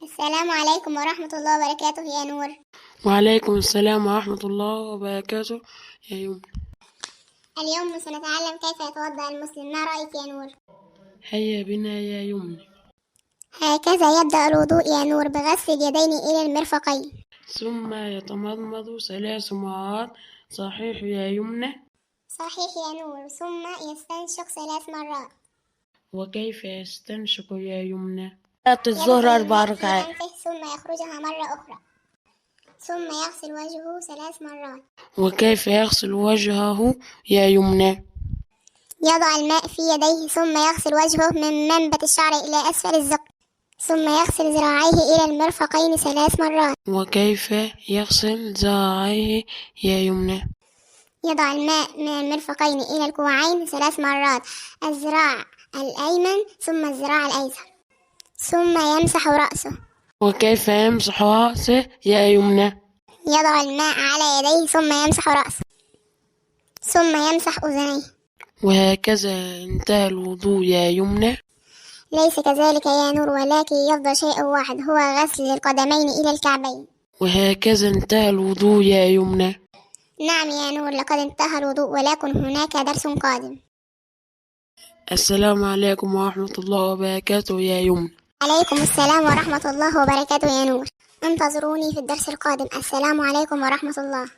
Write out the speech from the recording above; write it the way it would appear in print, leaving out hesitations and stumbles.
السلام عليكم ورحمة الله وبركاته يا نور. وعليكم السلام ورحمة الله وبركاته يا يمنى. اليوم سنتعلم كيف يتوضأ المسلم، ما رأيك يا نور؟ هيا بنا يا يمنى. هكذا يبدأ الوضوء يا نور، بغسل اليدين إلى المرفقين، ثم يتمضمض 3 مرات. صحيح يا يمنى؟ صحيح يا نور. ثم يستنشق 3 مرات. وكيف يستنشق يا يمنى؟ صلاة يدخل الظهر 4 الماء في ركعات. أنفه ثم يخرجها مرة أخرى، ثم يغسل وجهه 3 مرات. وكيف يغسل وجهه يا يمنى؟ يضع الماء في يديه ثم يغسل وجهه من منبت الشعر إلى أسفل الذقن، ثم يغسل ذراعيه إلى المرفقين 3 مرات. وكيف يغسل ذراعيه يا يمنى؟ يضع الماء من المرفقين إلى الكوعين 3 مرات، الذراع الأيمن ثم الذراع الأيسر، ثم يمسح رأسه. وكيف يمسح رأسه يا يمنى؟ يضع الماء على يديه ثم يمسح رأسه، ثم يمسح أذنيه. وهكذا انتهى الوضوء يا يمنى. ليس كذلك يا نور، ولكن يفضل شيء واحد، هو غسل القدمين إلى الكعبين. وهكذا انتهى الوضوء يا يمنى. نعم يا نور، لقد انتهى الوضوء، ولكن هناك درس قادم. السلام عليكم ورحمة الله وبركاته يا يمنى. عليكم السلام ورحمة الله وبركاته يا نور. انتظروني في الدرس القادم. السلام عليكم ورحمة الله.